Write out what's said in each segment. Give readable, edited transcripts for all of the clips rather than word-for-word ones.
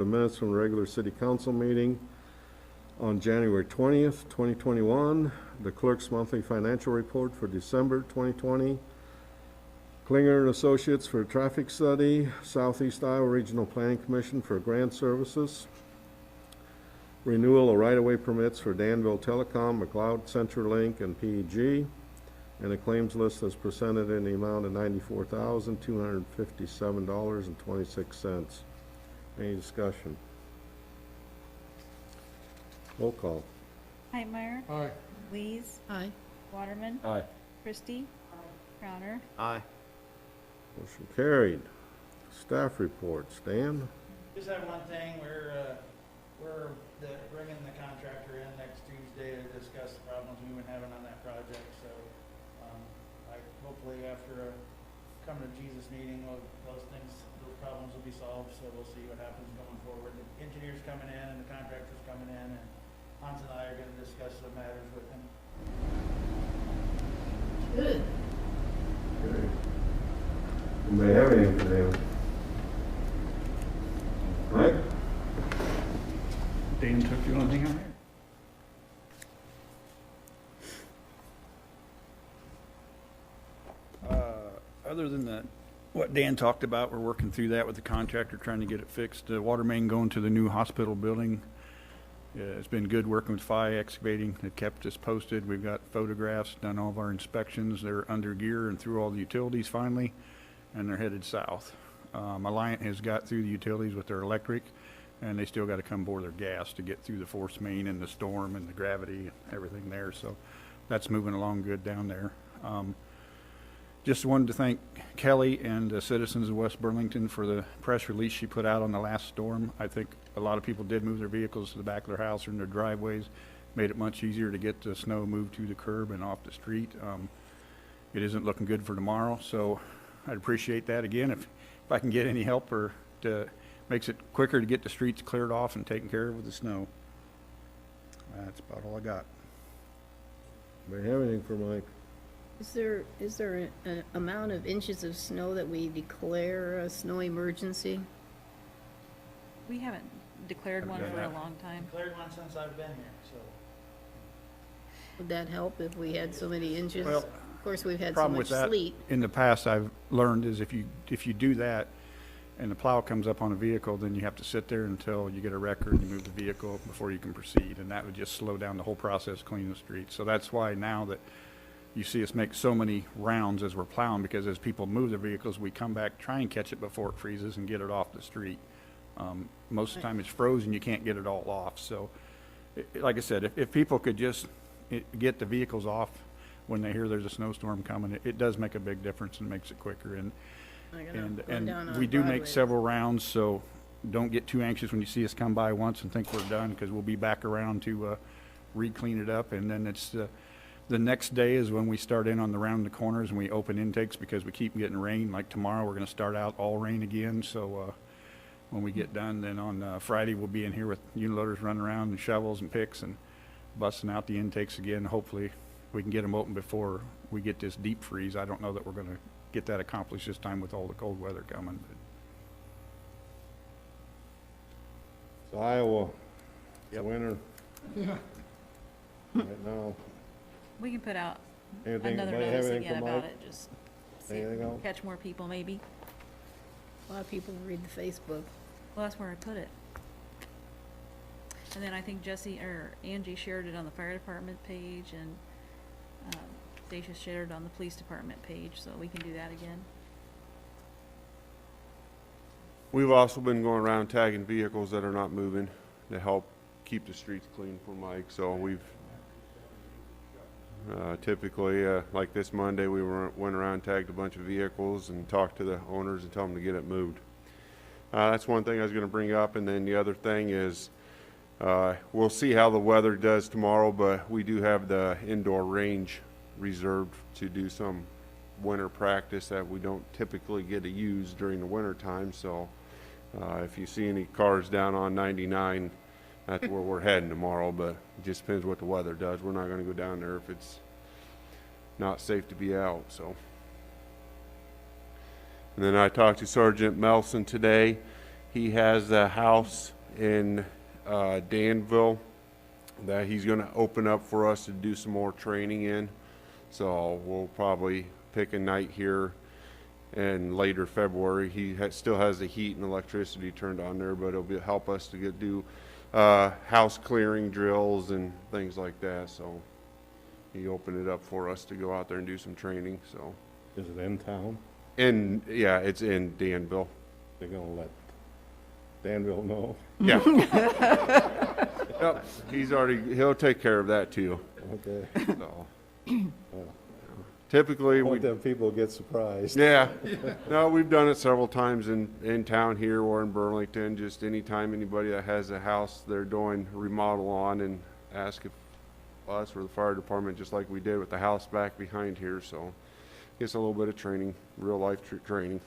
The minutes from the regular city council meeting on January 20th, 2021. The clerk's monthly financial report for December 2020. Klinger and Associates for traffic study. Southeast Iowa Regional Planning Commission for grant services. Renewal of right-of-way permits for Danville Telecom, McLeod CenturyLink, and PEG. And a claims list is presented in the amount of $94,257.26. Any discussion? Roll call. Heitmeyer. Aye. Lees. Aye. Waterman. Aye. Christie. Crowner. Aye. Motion carried. Staff reports. Dan? Just have one thing, we're bringing the contractor in next Tuesday to discuss the problems we've been having on that project, so, hopefully after a come to Jesus meeting, those problems will be solved, so we'll see what happens going forward. The engineer's coming in and the contractor's coming in, and Hans and I are gonna discuss the matters with him. Good. Anybody have anything for Dan? Mike? Dan took the only thing on here. Other than that, what Dan talked about, we're working through that with the contractor, trying to get it fixed. The water main going to the new hospital building. It's been good working with Phi Excavating. It kept us posted. We've got photographs, done all of our inspections. They're under gear and through all the utilities finally, and they're headed south. Alliant has got through the utilities with their electric, and they still got to come bore their gas to get through the force main and the storm and the gravity and everything there. So that's moving along good down there. Just wanted to thank Kelly and the citizens of West Burlington for the press release she put out on the last storm. I think a lot of people did move their vehicles to the back of their house or in their driveways. Made it much easier to get the snow moved to the curb and off the street. It isn't looking good for tomorrow, so I'd appreciate that again. If I can get any help or makes it quicker to get the streets cleared off and taken care of with the snow. That's about all I got. Anybody have anything for Mike? Is there an amount of inches of snow that we declare a snow emergency? We haven't declared one Haven't for done a that. long time. Declared one since I've been here, so. Would that help if we had so many inches? Well, Of course, we've had so Problem much with that sleet. in the past I've learned is if you do that and the plow comes up on a vehicle, then you have to sit there until you get a record and move the vehicle before you can proceed, and that would just slow down the whole process, cleaning the streets. So that's why now that you see us make so many rounds as we're plowing, because as people move their vehicles, we come back, try and catch it before it freezes and get it off the street. Most of the time it's frozen, you can't get it all off. So like I said, if people could just get the vehicles off when they hear there's a snowstorm coming, it does make a big difference and makes it quicker. And we do make several rounds, so don't get too anxious when you see us come by once and think we're done, because we'll be back around to re-clean it up. And then it's the next day is when we start in on the round the corners and we open intakes, because we keep getting rain. Like tomorrow we're going to start out all rain again, so when we get done, then on Friday we'll be in here with uniloaders running around and shovels and picks and busting out the intakes again. Hopefully we can get them open before we get this deep freeze. I don't know that we're going to get that accomplished this time with all the cold weather coming. But It's Iowa. It's Yep. winter. Right now. We can put out Anything, another anybody have notice anything again for about Mike? it, just see, Anything else? catch more people maybe. A lot of people read the Facebook. Well, that's where I put it. And then I think Angie shared it on the fire department page, and Stacia shared it on the police department page, so we can do that again. We've also been going around tagging vehicles that are not moving to help keep the streets clean for Mike. So we've typically, like this Monday, we went around, tagged a bunch of vehicles and talked to the owners and tell them to get it moved. That's one thing I was going to bring up. And then the other thing is, we'll see how the weather does tomorrow, but we do have the indoor range reserved to do some winter practice that we don't typically get to use during the winter time. So if you see any cars down on 99, that's where we're heading tomorrow, but it just depends what the weather does. We're not going to go down there if it's not safe to be out. So, and then I talked to Sergeant Melson today, He has a house in Danville that he's going to open up for us to do some more training in. So we'll probably pick a night here in later February. He still has the heat and electricity turned on there, but it'll help us to do house clearing drills and things like that. So he opened it up for us to go out there and do some training. So, Is it in town? yeah, it's in Danville. They're gonna let Danville know? Yeah. Yep, he'll take care of that too. Okay. So, typically, I we, want them people to get surprised. yeah, no, we've done it several times in town here or in Burlington. Just anytime anybody that has a house they're doing remodel on, and ask if us or the fire department, just like we did with the house back behind here. So, gets a little bit of training, real life training.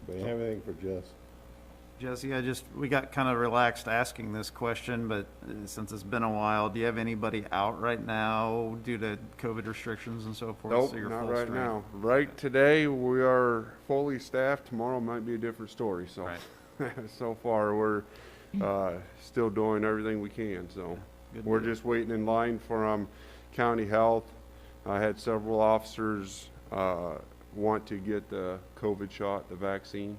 Do you have anything for Jess? Jesse, we got kind of relaxed asking this question, but since it's been a while, do you have anybody out right now due to COVID restrictions and so forth? Nope, So you're not full right strength? now. Right today, we are fully staffed. Tomorrow might be a different story. So, Right. so far, we're still doing everything we can. So, Good we're deal. just waiting in line for county health. I had several officers want to get the COVID shot, the vaccine.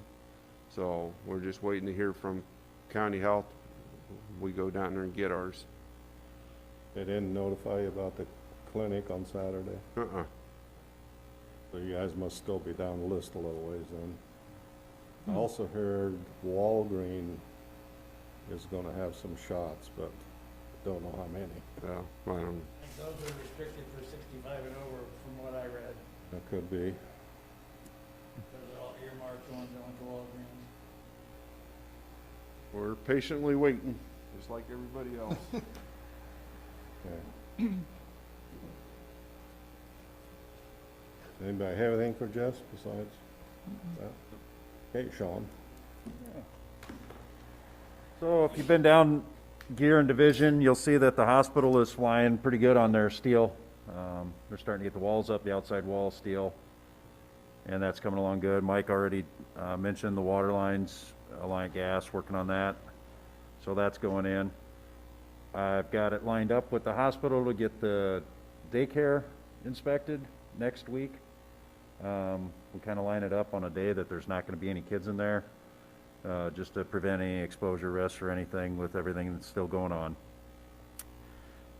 So we're just waiting to hear from county health. We go down there and get ours. They didn't notify you about the clinic on Saturday? Uh-uh. So you guys must still be down the list a little ways then. I also heard Walgreen is gonna have some shots, but don't know how many. Well, I don't, I think those are restricted for 65 and over, from what I read. That could be. Those are all earmarked, the ones that went to Walgreens. we're patiently waiting, just like everybody else. Okay. Anybody have anything for Jess besides that? Okay, Sean. So if you've been down Gear and Division, you'll see that the hospital is flying pretty good on their steel. They're starting to get the walls up, the outside wall steel, and that's coming along good. Mike already mentioned the water lines, Alliant Gas, working on that. So that's going in. I've got it lined up with the hospital to get the daycare inspected next week. We kind of line it up on a day that there's not going to be any kids in there, just to prevent any exposure risks or anything with everything that's still going on.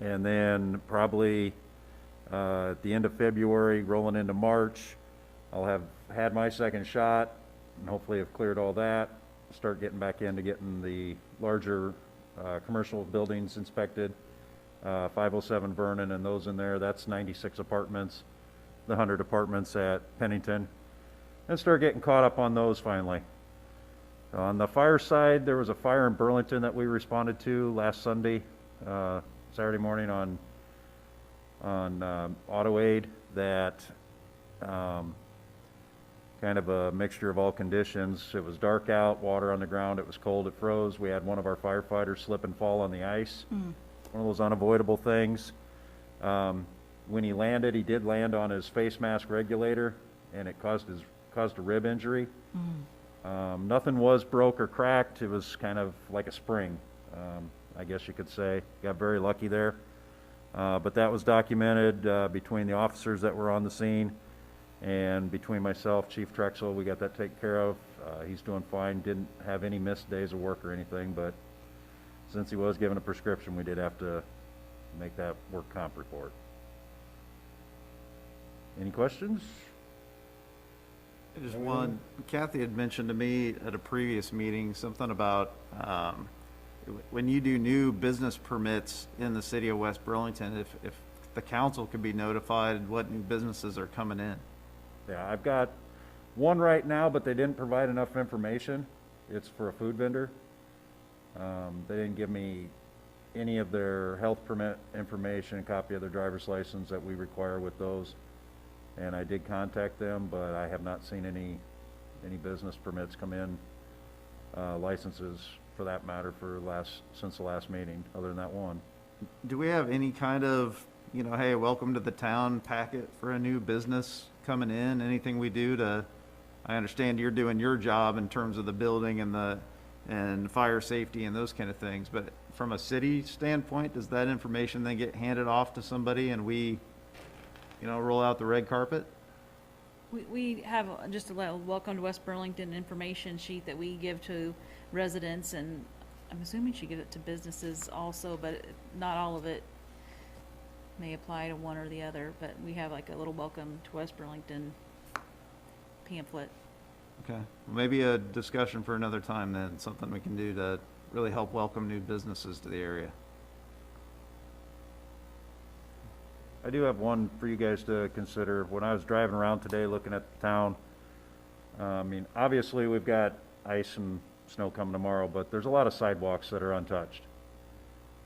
And then probably at the end of February, rolling into March, I'll have had my second shot and hopefully have cleared all that. Start getting back into getting the larger commercial buildings inspected. 507 Vernon and those in there, that's 96 apartments, the 100 apartments at Pennington, and start getting caught up on those finally. On the fire side, there was a fire in Burlington that we responded to last Sunday, Saturday morning on Auto Aid that kind of a mixture of all conditions. It was dark out, water on the ground, it was cold, it froze. We had one of our firefighters slip and fall on the ice. One of those unavoidable things. When he landed, he did land on his face mask regulator, and it caused a rib injury. Nothing was broke or cracked. It was kind of like a spring, I guess you could say. Got very lucky there. But that was documented between the officers that were on the scene and between myself, Chief Trexel. We got that taken care of. He's doing fine. Didn't have any missed days of work or anything, but since he was given a prescription, we did have to make that work comp report. Any questions? Just one, Kathy had mentioned to me at a previous meeting something about when you do new business permits in the city of West Burlington, if the council could be notified what new businesses are coming in. Yeah, I've got one right now, but they didn't provide enough information. It's for a food vendor. They didn't give me any of their health permit information, a copy of their driver's license that we require with those. And I did contact them, but I have not seen any business permits come in, licenses for that matter, since the last meeting, other than that one. Do we have any kind of, hey, welcome to the town packet for a new business coming in? Anything we do to I understand you're doing your job in terms of the building and fire safety and those kind of things, but from a city standpoint, does that information then get handed off to somebody and we, roll out the red carpet? We have just a little welcome to West Burlington information sheet that we give to residents, and I'm assuming she gives it to businesses also, but not all of it may apply to one or the other, but we have like a little welcome to West Burlington pamphlet. Okay, well, maybe a discussion for another time then, something we can do to really help welcome new businesses to the area. I do have one for you guys to consider. When I was driving around today looking at the town, I mean, obviously we've got ice and snow coming tomorrow, but there's a lot of sidewalks that are untouched.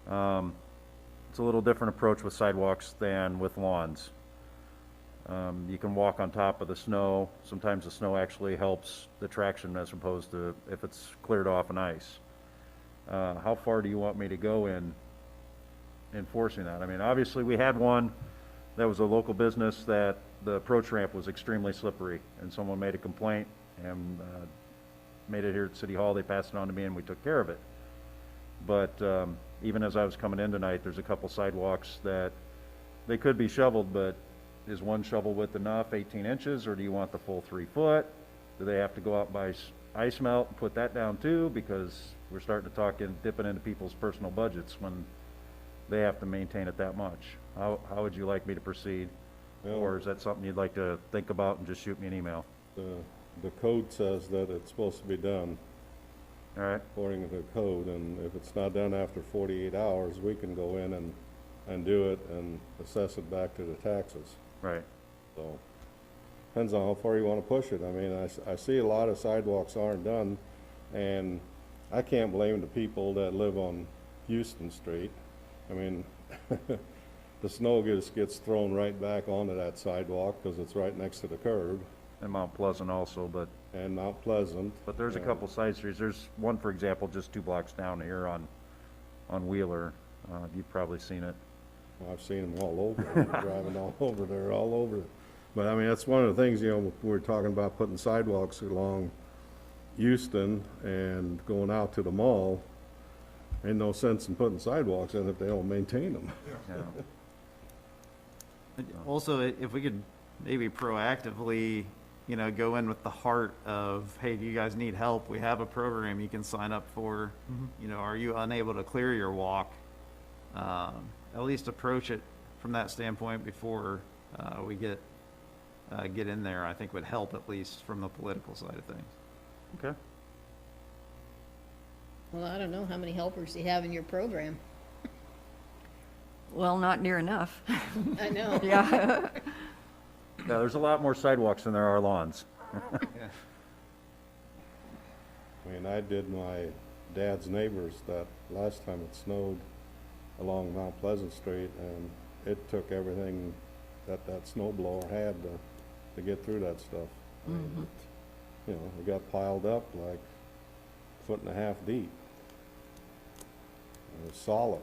It's a little different approach with sidewalks than with lawns. You can walk on top of the snow. Sometimes the snow actually helps the traction as opposed to if it's cleared off in ice. How far do you want me to go in enforcing that? I mean, obviously we had one that was a local business that the approach ramp was extremely slippery, and someone made a complaint and made it here at City Hall. They passed it on to me and we took care of it. But even as I was coming in tonight, there's a couple sidewalks that they could be shoveled, but is one shovel width enough, 18 inches, or do you want the full 3 foot? Do they have to go out by ice melt and put that down too? Because we're starting to talk and dipping into people's personal budgets when they have to maintain it that much. How would you like me to proceed? Well, Or is that something you'd like to think about and just shoot me an email? the code says that it's supposed to be done All right, according to the code, and if it's not done after 48 hours, we can go in and do it and assess it back to the taxes. right. So, depends on how far you want to push it. I mean, I see a lot of sidewalks aren't done, and I can't blame the people that live on Houston Street. I mean, the snow gets thrown right back onto that sidewalk because it's right next to the curb, And Mount Pleasant also, but and Mount Pleasant. there's a couple side streets. There's one, for example, just 2 blocks down here on Wheeler. You've probably seen it. I've seen them all over, driving all over there, all over. But I mean, that's one of the things, we're talking about putting sidewalks along Houston and going out to the mall. Ain't no sense in putting sidewalks in if they don't maintain them. Yeah. Also, if we could maybe proactively, go in with the heart of, hey, do you guys need help? We have a program you can sign up for. Are you unable to clear your walk? At least approach it from that standpoint before we get in there, I think would help, at least from the political side of things. Okay. Well, I don't know how many helpers you have in your program. Well, not near enough. I know. Yeah. Yeah, there's a lot more sidewalks than there are lawns. I mean, I did my dad's neighbors that last time it snowed along Mount Pleasant Street, and it took everything that snow blower had to get through that stuff. I mean, it got piled up like 1.5 feet deep. It was solid,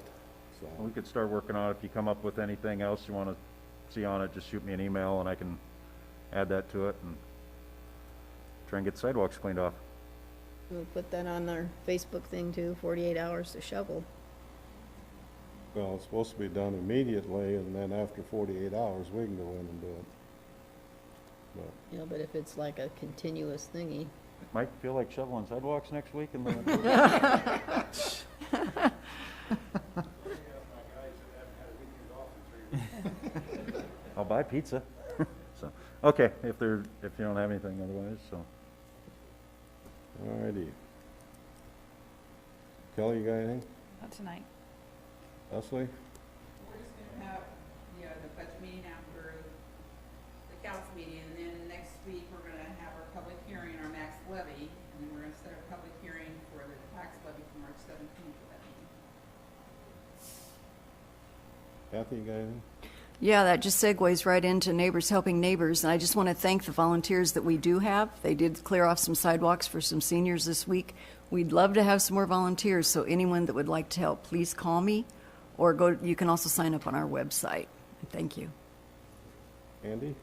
so. We could start working on it. If you come up with anything else you want to see on it, just shoot me an email and I can add that to it and try and get sidewalks cleaned off. We'll put that on our Facebook thing too, 48 hours to shovel. Well, it's supposed to be done immediately, and then after 48 hours, we can go in and do it. But But if it's like a continuous thingy, Might feel like shoveling sidewalks next week and then. I'll buy pizza. So, okay, if you don't have anything otherwise, so. Alrighty. Kelly, you got anything? Not tonight. Leslie? We're just gonna have, the budget meeting after the council meeting, and then next week, we're gonna have our public hearing, our max levy, and then we're gonna set our public hearing for the tax levy for March 17th for that meeting. Kathy, you got anything? Yeah, that just segues right into neighbors helping neighbors. And I just want to thank the volunteers that we do have. They did clear off some sidewalks for some seniors this week. We'd love to have some more volunteers, so anyone that would like to help, please call me, or you can also sign up on our website. Thank you. Andy?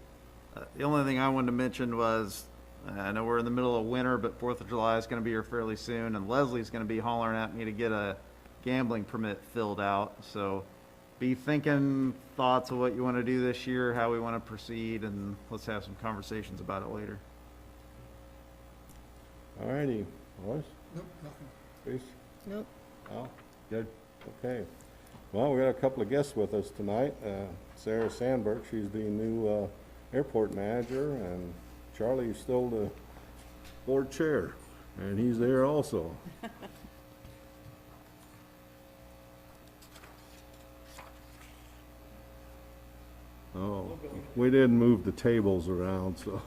The only thing I wanted to mention was, I know we're in the middle of winter, but 4th of July is going to be here fairly soon, and Leslie's going to be hollering at me to get a gambling permit filled out. So be thinking thoughts of what you want to do this year, how we want to proceed, and let's have some conversations about it later. All righty. Lois? Nope, nothing. Bruce? Nope. Al? Good. Okay. Well, we got a couple of guests with us tonight. Sarah Sandberg, she's the new airport manager, and Charlie is still the board chair, and he's there also. Oh, we didn't move the tables around, so.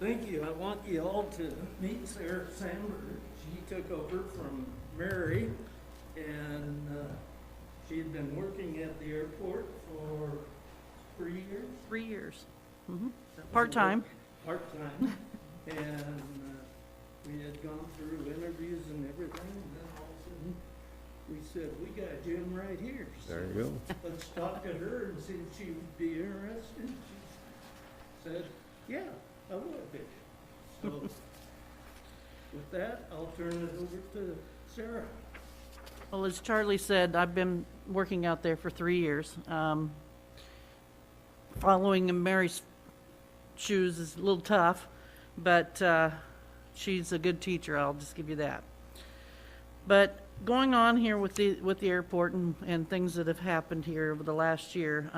Thank you. I want you all to meet Sarah Sandberg. She took over from Mary, and she had been working at the airport for 3 years. 3 years. That was Part-time. Part-time. And we had gone through interviews and everything, and then all of a sudden, we said, we got Jim right here. So There you go. let's talk to her and see if she would be interested. She said, yeah, I would be. So with that, I'll turn it over to Sarah. Well, as Charlie said, I've been working out there for 3 years. Following in Mary's shoes is a little tough, but she's a good teacher, I'll just give you that. But going on here with the airport and things that have happened here over the last year,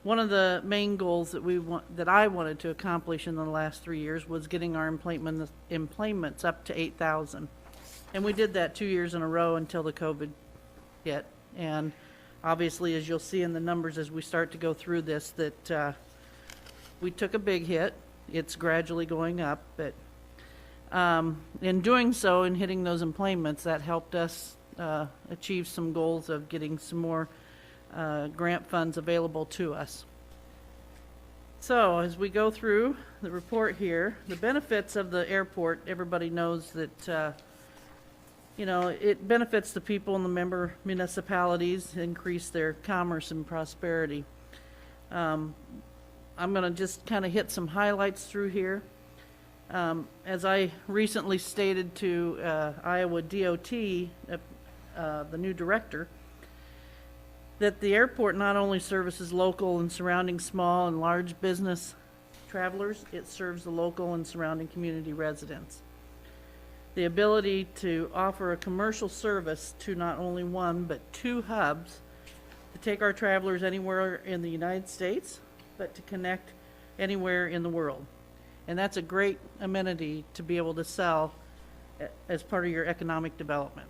one of the main goals that I wanted to accomplish in the last 3 years was getting our employments up to 8,000. And we did that 2 years in a row until the COVID hit. And obviously, as you'll see in the numbers as we start to go through this, that we took a big hit. It's gradually going up, but in doing so and hitting those employments, that helped us achieve some goals of getting some more grant funds available to us. So as we go through the report here, the benefits of the airport, everybody knows that it benefits the people in the member municipalities, increase their commerce and prosperity. I'm going to just kind of hit some highlights through here. As I recently stated to Iowa DOT, the new director, that the airport not only services local and surrounding small and large business travelers, it serves the local and surrounding community residents. The ability to offer a commercial service to not only one but 2 hubs to take our travelers anywhere in the United States, but to connect anywhere in the world. And that's a great amenity to be able to sell as part of your economic development.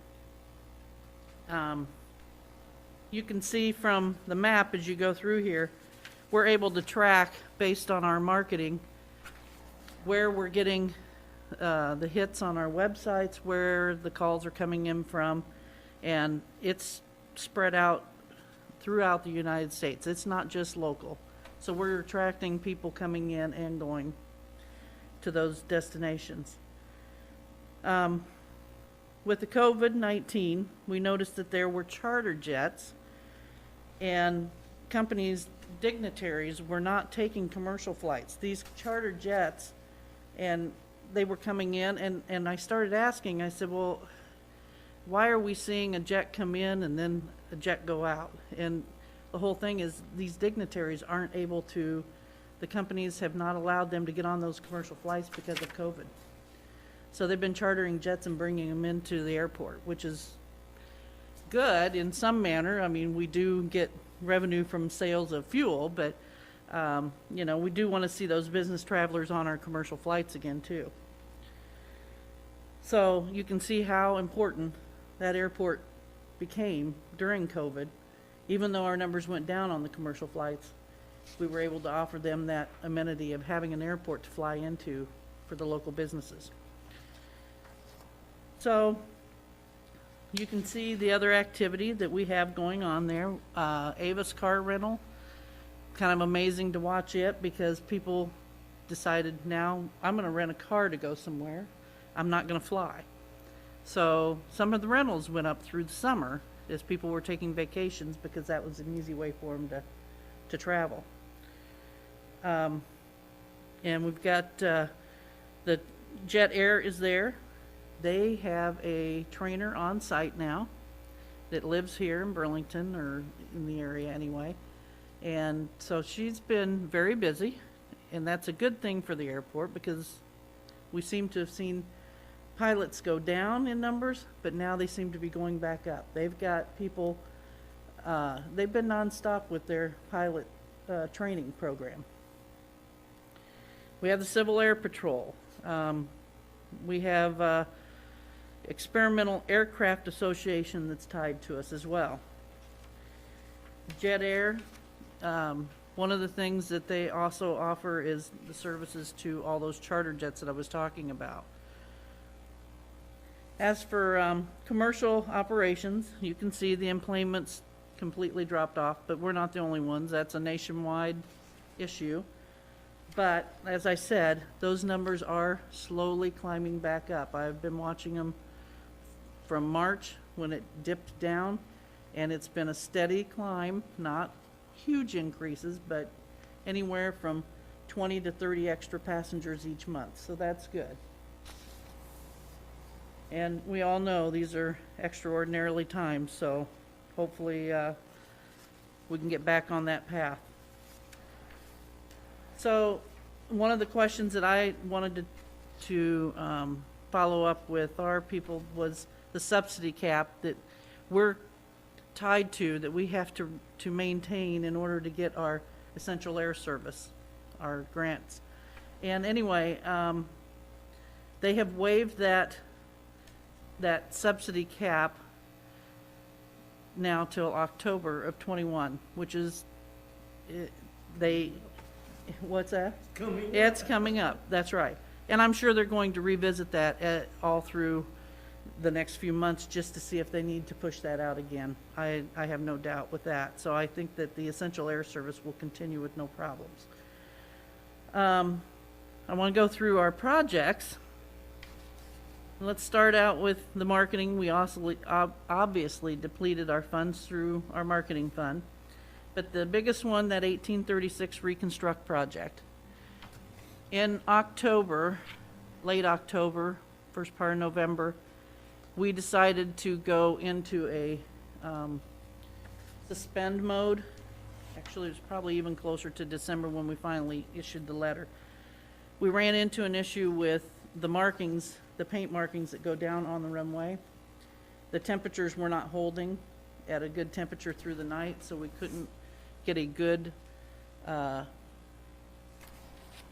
You can see from the map as you go through here, we're able to track based on our marketing where we're getting the hits on our websites, where the calls are coming in from, and it's spread out throughout the United States. It's not just local. So we're attracting people coming in and going to those destinations. With the COVID-19, we noticed that there were charter jets and companies, dignitaries, were not taking commercial flights. These charter jets, and they were coming in, and I started asking, I said, well, why are we seeing a jet come in and then a jet go out? And the whole thing is these dignitaries aren't able to, the companies have not allowed them to get on those commercial flights because of COVID. So they've been chartering jets and bringing them into the airport, which is good in some manner. I mean, we do get revenue from sales of fuel, but we do want to see those business travelers on our commercial flights again too. So you can see how important that airport became during COVID. Even though our numbers went down on the commercial flights, we were able to offer them that amenity of having an airport to fly into for the local businesses. So you can see the other activity that we have going on there. Avis car rental, kind of amazing to watch it because people decided now I'm going to rent a car to go somewhere. I'm not going to fly. So some of the rentals went up through the summer as people were taking vacations because that was an easy way for them to travel. And we've got the Jet Air is there. They have a trainer on site now that lives here in Burlington, or in the area anyway. And so she's been very busy, and that's a good thing for the airport because we seem to have seen pilots go down in numbers, but now they seem to be going back up. They've got people, they've been nonstop with their pilot training program. We have the Civil Air Patrol. We have Experimental Aircraft Association that's tied to us as well. Jet Air, one of the things that they also offer is the services to all those charter jets that I was talking about. As for commercial operations, you can see the employment's completely dropped off, but we're not the only ones. That's a nationwide issue. But as I said, those numbers are slowly climbing back up. I've been watching them from March when it dipped down, and it's been a steady climb, not huge increases, but anywhere from 20 to 30 extra passengers each month. So that's good. And we all know these are extraordinarily times, so hopefully we can get back on that path. So one of the questions that I wanted to follow up with our people was the subsidy cap that we're tied to, that we have to maintain in order to get our essential air service, our grants. And anyway, they have waived that subsidy cap now till October of 21, which is, what's that? It's coming up, that's right. And I'm sure they're going to revisit that all through the next few months just to see if they need to push that out again. I have no doubt with that. So I think that the essential air service will continue with no problems. I want to go through our projects. Let's start out with the marketing. We also obviously depleted our funds through our marketing fund. But the biggest one, that 1836 Reconstruct project. In October, late October, first part of November, we decided to go into a suspend mode. Actually, it was probably even closer to December when we finally issued the letter. We ran into an issue with the markings, the paint markings that go down on the runway. The temperatures were not holding at a good temperature through the night, so we couldn't get a good,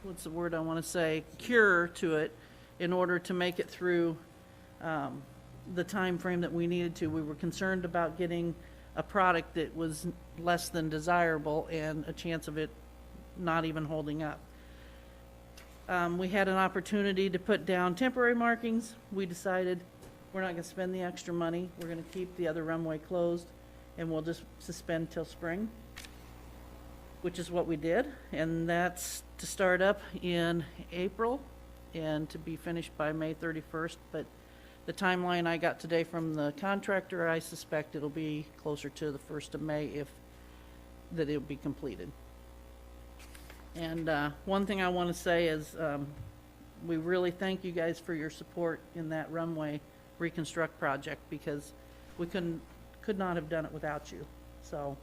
what's the word I want to say, cure to it in order to make it through the time frame that we needed to. We were concerned about getting a product that was less than desirable and a chance of it not even holding up. We had an opportunity to put down temporary markings. We decided we're not going to spend the extra money. We're going to keep the other runway closed, and we'll just suspend till spring, which is what we did. And that's to start up in April and to be finished by May 31st. But the timeline I got today from the contractor, I suspect it'll be closer to the 1st of May that it'll be completed. And one thing I want to say is we really thank you guys for your support in that runway reconstruct project, because we could not have done it without you. So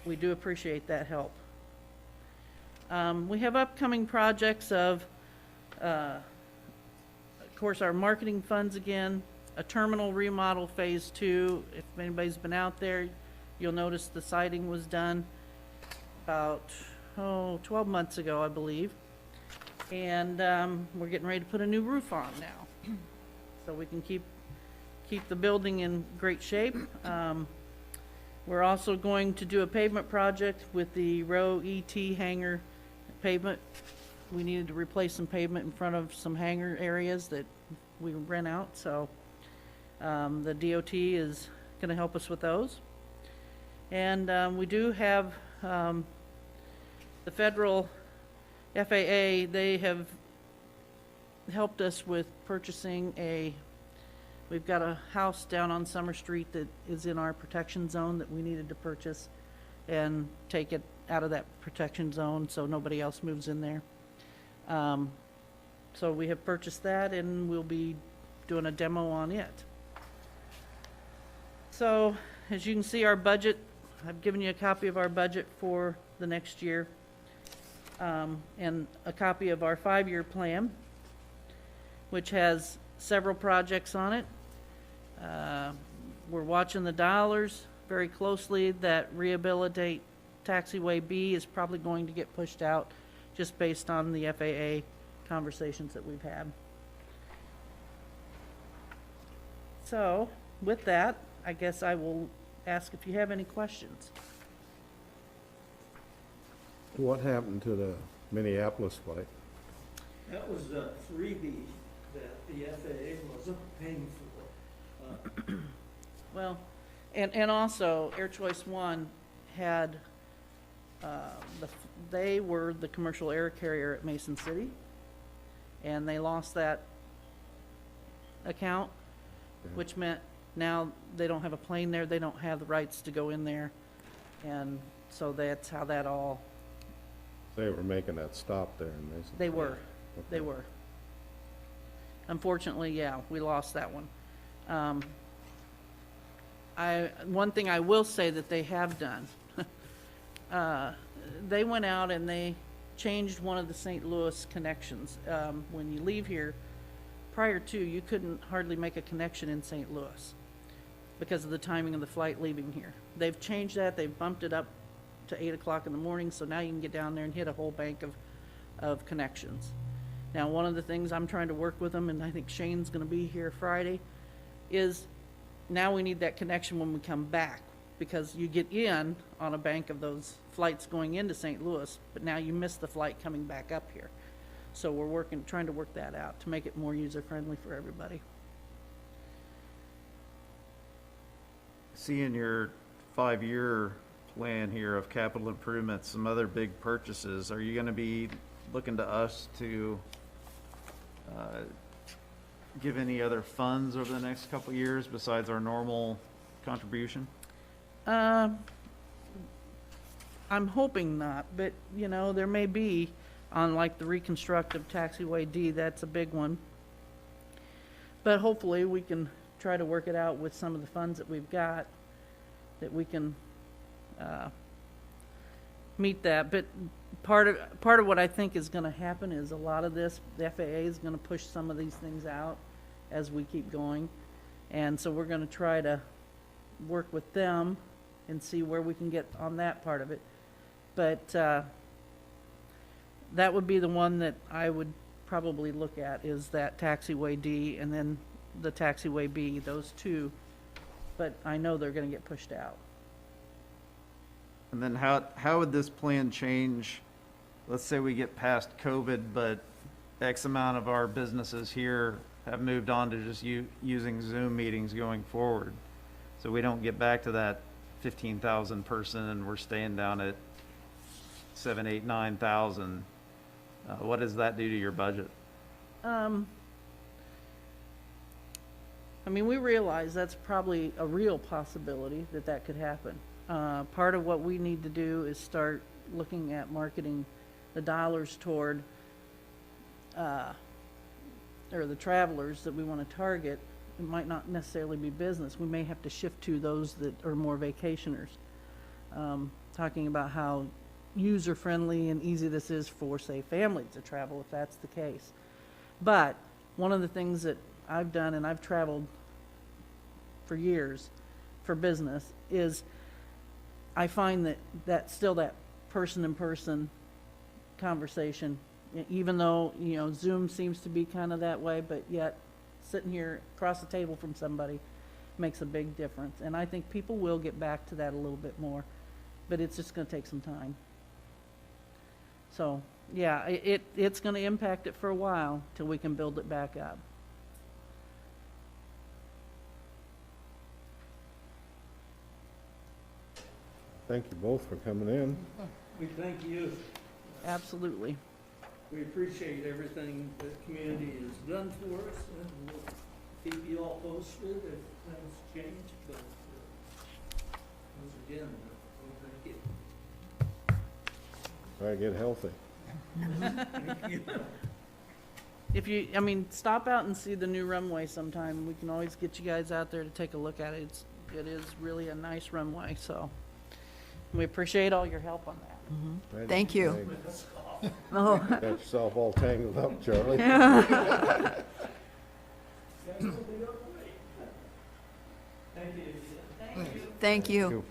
we do appreciate that help. We have upcoming projects of course, our marketing funds again, a terminal remodel phase 2. If anybody's been out there, you'll notice the siding was done about 12 months ago, I believe. And we're getting ready to put a new roof on now, so we can keep the building in great shape. We're also going to do a pavement project with the Row ET hangar pavement. We needed to replace some pavement in front of some hangar areas that we rent out, so the DOT is going to help us with those. And we do have the federal FAA, they have helped us with purchasing a We've got a house down on Summer Street that is in our protection zone that we needed to purchase and take it out of that protection zone so nobody else moves in there. So we have purchased that and we'll be doing a demo on it. So as you can see, our budget, I've given you a copy of our budget for the next year, and a copy of our 5-year plan, which has several projects on it. We're watching the dollars very closely. That Rehabilitate Taxiway B is probably going to get pushed out just based on the FAA conversations that we've had. So with that, I guess I will ask if you have any questions. What happened to the Minneapolis flight? That was a freebie that the FAA wasn't paying for. Well, and also Air Choice One had, they were the commercial air carrier at Mason City, and they lost that account, which meant now they don't have a plane there, they don't have the rights to go in there, and so that's how that all, They were making that stop there in Mason. they were, they Okay. were. Unfortunately, yeah, we lost that one. One thing I will say that they have done, they went out and they changed one of the St. Louis connections. When you leave here, prior to, you couldn't hardly make a connection in St. Louis because of the timing of the flight leaving here. They've changed that, they've bumped it up to 8 o'clock in the morning, so now you can get down there and hit a whole bank of connections. Now, one of the things I'm trying to work with them, and I think Shane's gonna be here Friday, is now we need that connection when we come back, because you get in on a bank of those flights going into St. Louis, but now you miss the flight coming back up here. So we're trying to work that out to make it more user-friendly for everybody. See in your 5-year plan here of capital improvements, some other big purchases. Are you going to be looking to us to give any other funds over the next couple of years besides our normal contribution? I'm hoping not, but, you know, there may be on like the reconstructive taxiway D, that's a big one. But hopefully we can try to work it out with some of the funds that we've got, that we can meet that. But part of what I think is gonna happen is a lot of this, the FAA is gonna push some of these things out as we keep going. And so we're gonna try to work with them and see where we can get on that part of it. But that would be the one that I would probably look at, is that taxiway D and then the taxiway B, those two. But I know they're gonna get pushed out. And then how would this plan change? Let's say we get past COVID, but X amount of our businesses here have moved on to just using Zoom meetings going forward. So we don't get back to that 15,000 person and we're staying down at 7, 8, 9,000. What does that do to your budget? I mean, we realize that's probably a real possibility that could happen. Part of what we need to do is start looking at marketing the dollars toward, or the travelers that we want to target. It might not necessarily be business. We may have to shift to those that are more vacationers. Talking about how user-friendly and easy this is for, say, families to travel, if that's the case. But one of the things that I've done, and I've traveled for years for business, is I find that still that person-in-person conversation, even though, you know, Zoom seems to be kind of that way, but yet sitting here across the table from somebody makes a big difference. And I think people will get back to that a little bit more, but it's just going to take some time. So, yeah, it's going to impact it for a while till we can build it back up. Thank you both for coming in. We thank you. Absolutely. We appreciate everything the community has done for us, and we'll keep you all posted if things change, but, once again, thank you. Try to get healthy. If you, I mean, stop out and see the new runway sometime. We can always get you guys out there to take a look at it. It is really a nice runway, so we appreciate all your help on that. Right? Thank you. Right. Oh, Got yourself all tangled up, Charlie. thank you.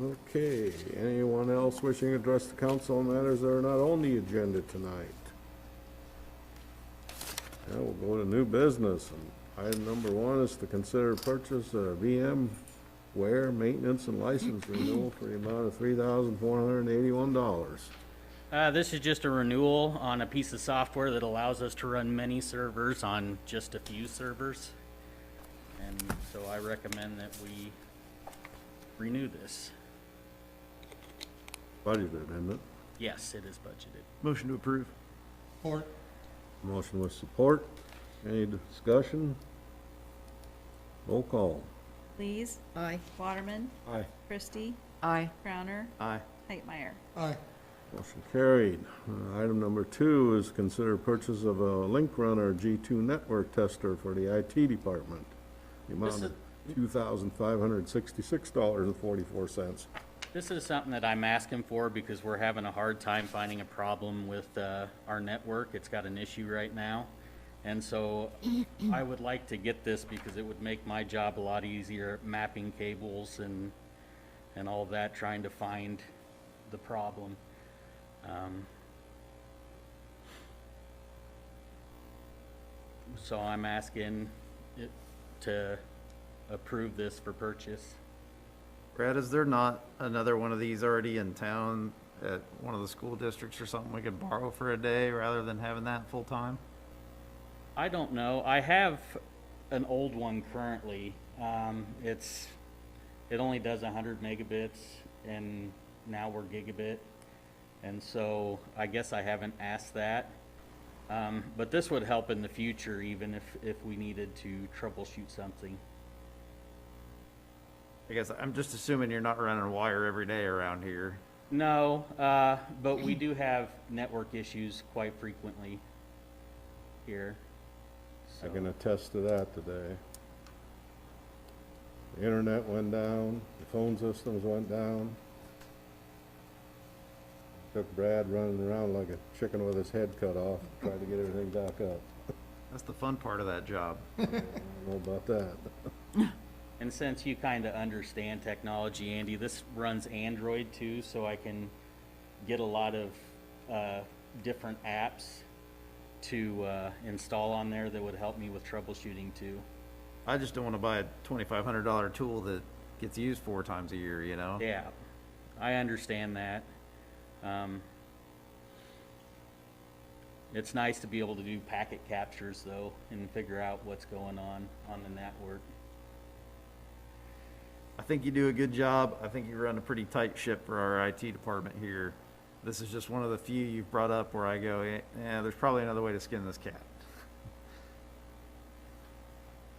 Okay, anyone else wishing to address the council on matters that are not on the agenda tonight? Now we'll go to new business, and item number 1 is to consider purchase of VMware maintenance and license renewal for the amount of $3,481. This is just a renewal on a piece of software that allows us to run many servers on just a few servers. And so I recommend that we renew this. Budgeted, isn't it? Yes, it is budgeted. Motion to approve. Motion with support. Any discussion? Roll call. Lees, Aye. Waterman, Aye. Christie, Aye. Crowner, Aye. Hightmeyer. Motion carried. Item number 2 is consider purchase of a Link Runner G2 network tester for the IT department. The amount of $2,566.44. This is something that I'm asking for because we're having a hard time finding a problem with our network. It's got an issue right now. And so I would like to get this because it would make my job a lot easier, mapping cables and all of that, trying to find the problem. So I'm asking it to approve this for purchase. Brad, is there not another one of these already in town at one of the school districts or something we could borrow for a day rather than having that full-time? I don't know. I have an old one currently. It only does 100 megabits, and now we're gigabit. And so I guess I haven't asked that. But this would help in the future, even if we needed to troubleshoot something. I guess I'm just assuming you're not running wire every day around here. No, but we do have network issues quite frequently here. I can attest to that today. The internet went down, the phone systems went down. Took Brad running around like a chicken with his head cut off, trying to get everything back up. That's the fun part of that job. I don't know about that. And since you kind of understand technology, Andy, this runs Android too, so I can get a lot of different apps to install on there that would help me with troubleshooting too. I just don't want to buy a $2,500 tool that gets used 4 times a year, you know? Yeah, I understand that. It's nice to be able to do packet captures though and figure out what's going on the network. I think you do a good job. I think you run a pretty tight ship for our IT department here. This is just one of the few you've brought up where I go, yeah, there's probably another way to skin this cat.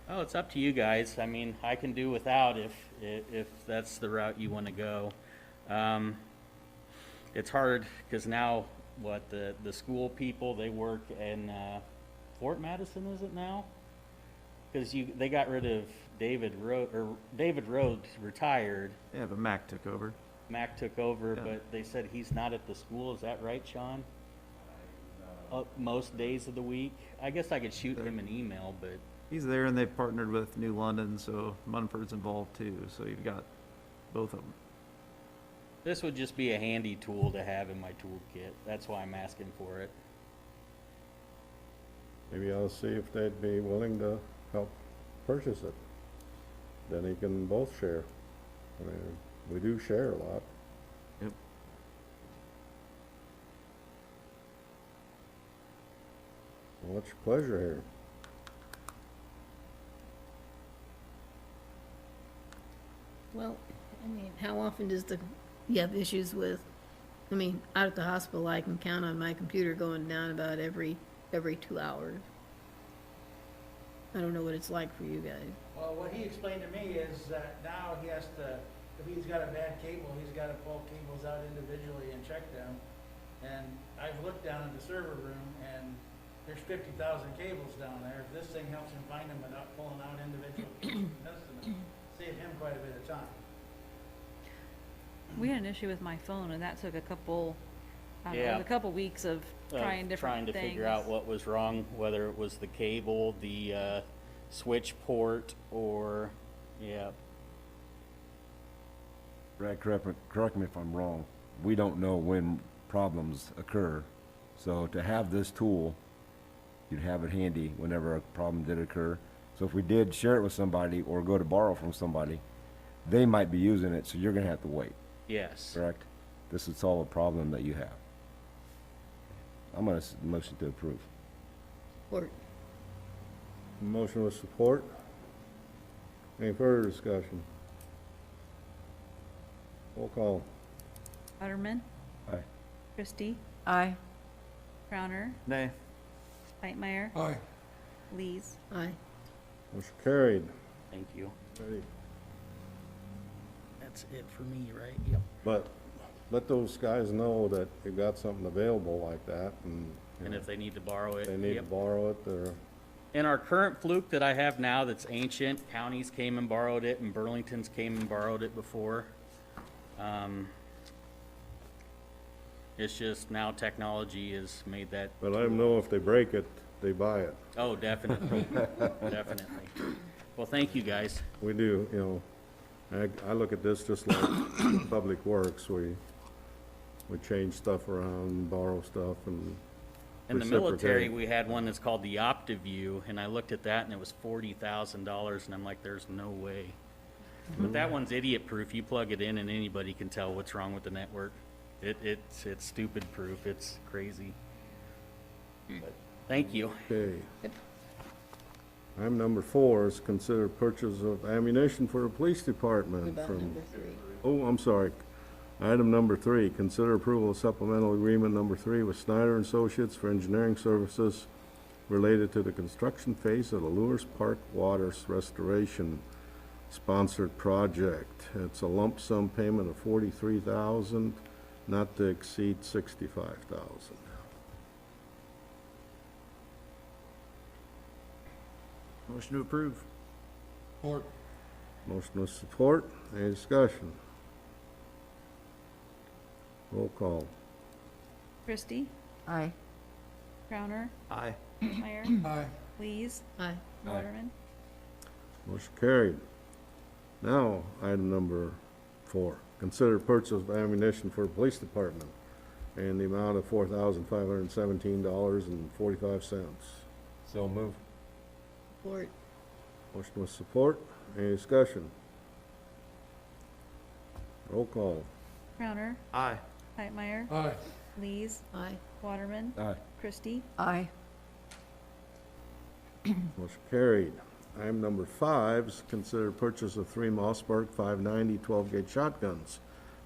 Oh, it's up to you guys. I mean, I can do without if that's the route you want to go. It's hard because now the school people, they work in Fort Madison, is it now? Because they got rid of David Rhodes retired. Yeah, but Mac took over. Mac took over, Yeah. but they said he's not at the school. Is that right, Sean? Most days of the week. I guess I could shoot him an email, but He's there, and they've partnered with New London, so Munford's involved too. So you've got both of them. this would just be a handy tool to have in my toolkit. That's why I'm asking for it. Maybe I'll see if they'd be willing to help purchase it. Then he can both share. I mean, we do share a lot. Yep. What's your pleasure here? Well, I mean, how often you have issues with I mean, out at the hospital, I can count on my computer going down about every 2 hours. I don't know what it's like for you guys. Well, what he explained to me is that now he has to, if he's got a bad cable, he's gotta pull cables out individually and check them. And I've looked down in the server room and there's 50,000 cables down there. If this thing helps him find them without pulling out individual cables, that's gonna save him quite a bit of time. We had an issue with my phone, and that took a couple, I don't know, Yeah. a couple weeks of trying different things. Trying to figure out what was wrong, whether it was the cable, the switch port, or, yeah. Brad, correct me if I'm wrong, we don't know when problems occur. So to have this tool, you'd have it handy whenever a problem did occur. So if we did share it with somebody or go to borrow from somebody, they might be using it, so you're gonna have to wait, Yes. correct? This would solve a problem that you have. I'm gonna motion to approve. Or, Motion with support. Any further discussion? Roll call. Waterman, Aye. Christie, Aye. Crowner, Nay. Whitemeyer, Aye. Lees. aye. Motion carried. Thank you. Ready. That's it for me, right? Yep. But let those guys know that you've got something available like that, and, you And know, if they need to borrow it. they need to yep. borrow it, they're, And our current fluke that I have now that's ancient, counties came and borrowed it, and Burlington's came and borrowed it before. It's just now technology has made that. but let them know if they break it, they buy it. Oh, definitely, definitely. Well, thank you, guys. We do, you know, I look at this just like Public Works, we change stuff around, borrow stuff, and In the military, reciprocate. we had one that's called the OptiView, and I looked at that and it was $40,000, and I'm like, there's no way. But that one's idiot-proof. You plug it in and anybody can tell what's wrong with the network. It's stupid-proof. It's crazy. But thank you. Okay. Item number 4 is consider purchase of ammunition for the police What department about from, number 3? oh, I'm sorry. Item number 3, consider approval of supplemental agreement number 3 with Snyder and Associates for engineering services related to the construction phase of the Lewis Park Waters Restoration sponsored project. It's a lump sum payment of $43,000, not to exceed $65,000. Motion to approve. Support. Motion with support. Any discussion? Roll call. Christie, Aye. Crowner, Aye. Whitemeyer, Aye. Lees, Aye. Waterman. Motion carried. Now, item number 4, consider purchase of ammunition for the police department in the amount of $4,517.45. So move. Support. Motion with support. Any discussion? Roll call. Crowner, Aye. Whitemeyer, Aye. Lees, Aye. Waterman, Aye. Christie. Aye. Motion carried. Item number 5 is consider purchase of 3 Mossberg 590 12-gauge shotguns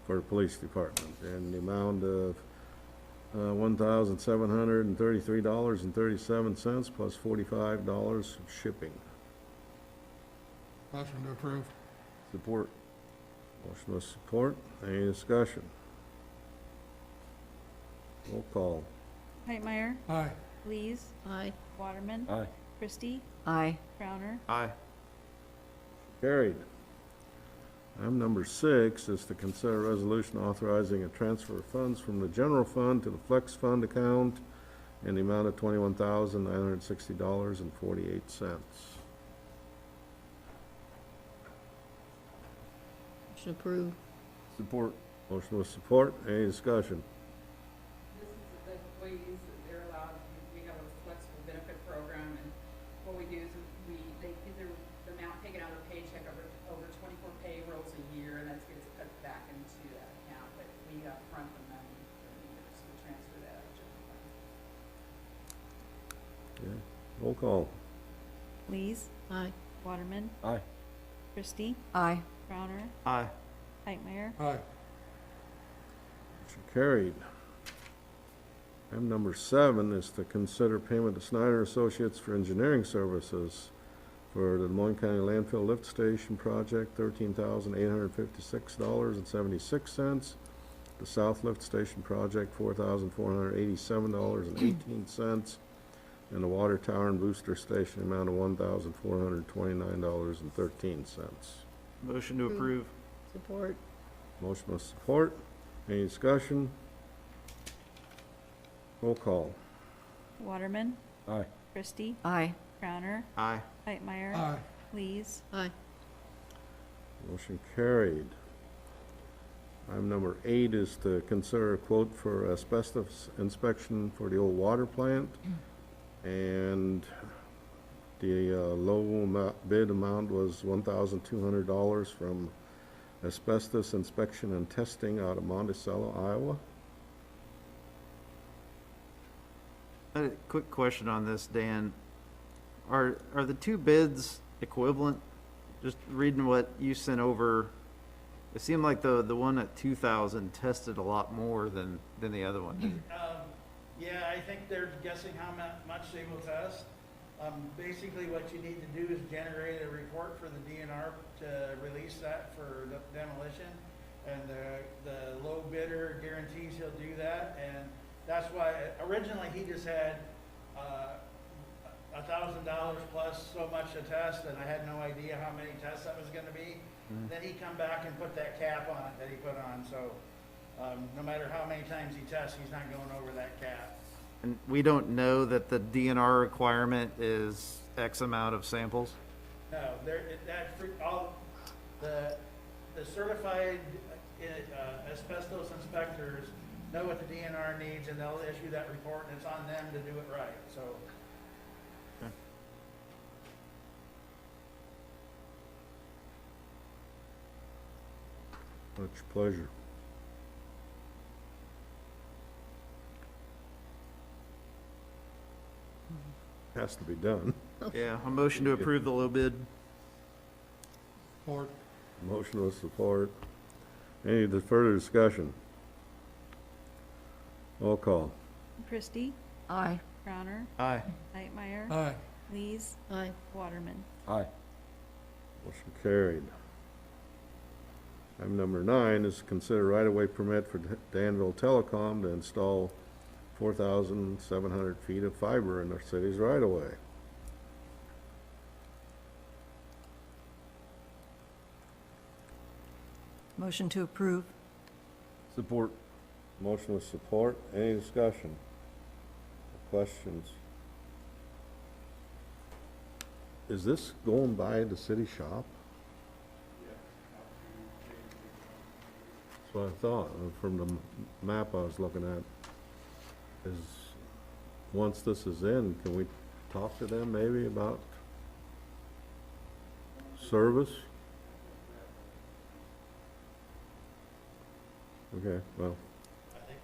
for the police department in the amount of $1,733.37 plus $45 of shipping. Motion to approve. Support. Motion with support. Any discussion? Roll call. Whitemeyer, Aye. Lees, Aye. Waterman, Aye. Christie, Aye. Crowner. Aye. Carried. Item number 6 is to consider resolution authorizing a transfer of funds from the general fund to the flex fund account in the amount of $21,960.48. Motion approved. Support. Motion with support. Any discussion? This is the ways that they're allowed, we have a flexible benefit program, and what we do is they get the amount taken out of their paycheck over 24 payrolls a year, and that gets put back into that account, but we upfront the money every year, so we transfer that out of general fund. Yeah. Roll call. Lees, Aye. Waterman, Aye. Christie, Aye. Crowner, Aye. Whitemeyer, Aye. Motion carried. Item number 7 is to consider payment to Snyder Associates for engineering services for the Des Moines County Landfill Lift Station Project, $13,856.76. The South Lift Station Project, $4,487.18. And the Water Tower and Booster Station amount of $1,429.13. Motion to approve. Support. Motion with support. Any discussion? Roll call. Waterman, Aye. Christie, Aye. Crowner, Aye. Hightmeyer. Lees. Aye. Motion carried. Item number 8 is to consider a quote for asbestos inspection for the old water plant. And the bid amount was $1,200 from Asbestos Inspection and Testing out of Monticello, Iowa. A quick question on this, Dan. Are the two bids equivalent? Just reading what you sent over, it seemed like the one at 2,000 tested a lot more than the other one. Yeah, I think they're guessing how much they will test. Basically, what you need to do is generate a report for the DNR to release that for the demolition. And the low bidder guarees he'll do that. And that's why, originally, he just had $1,000 plus so much to test, and I had no idea how many tests that was gonna be. Then he come back and put that cap on it that he put on, so no matter how many times he tests, he's not going over that cap. And we don't know that the DNR requirement is X amount of samples? No, all the certified asbestos inspectors know what the DNR needs, and they'll issue that report, and it's on them to do it right, so. What's your pleasure? Has to be done. Yeah, a motion to approve the low bid. Motion with support. Any further discussion? Roll call. Christie, Aye. Crowner, Aye. Hightmeyer. Lees. Aye. Waterman. Aye. Motion carried. Item number 9 is to consider right-of-way permit for Danville Telecom to install 4,700 feet of fiber in our city's right-of-way. Motion to approve. Support. Motion with support. Any discussion? Questions? Is this going by the city shop? That's what I thought, from the map I was looking at. Once this is in, can we talk to them maybe about service? Okay, well, I think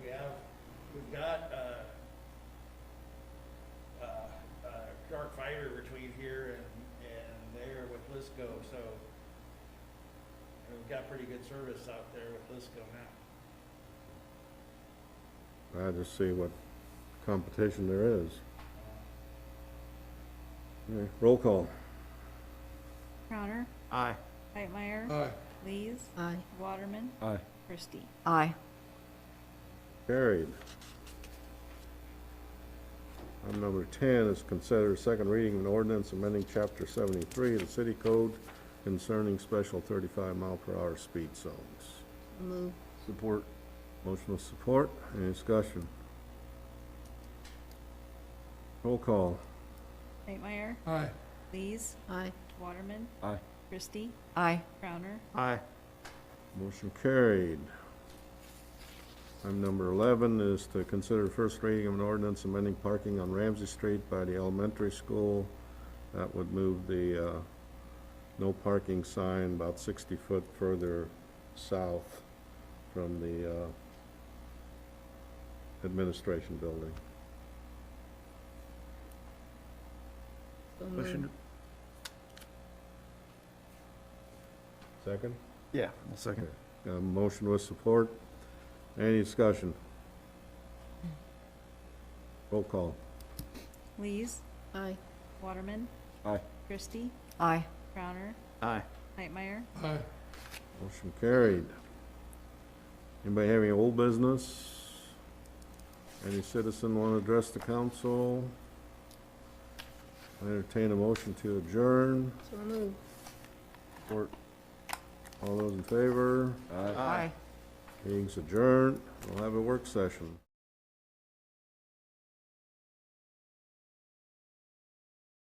we've got, dark fiber between here and there with Lisco, so we've got pretty good service out there with Lisco now. I just see what competition there is. Okay, roll call. Crowner, Aye. Hightmeyer. Lees. Aye. Waterman. Aye. Christie. Aye. Carried. Item number 10 is consider second reading of an ordinance amending Chapter 73 of the City Code concerning special 35-mile-per-hour speed zones. Move. Support. Motion with support. Any discussion? Roll call. Hightmeyer. Lees. Aye. Waterman. Aye. Christie. Aye. Crowner. Aye. Motion carried. Item number 11 is to consider first reading of an ordinance amending parking on Ramsey Street by the elementary school. That would move the no parking sign about 60 foot further south from the administration building. So Motion, moved. Second? yeah, I'll second. Motion with support. Any discussion? Roll call. Lees, Aye. Waterman, Aye. Christie, Aye. Crowner, Aye. Knightmeyer. Motion carried. Anybody have any old business? Any citizen want to address the council? I entertain a motion to adjourn. So moved. Support. All those in favor? Aye. Meeting's adjourned. We'll have a work session.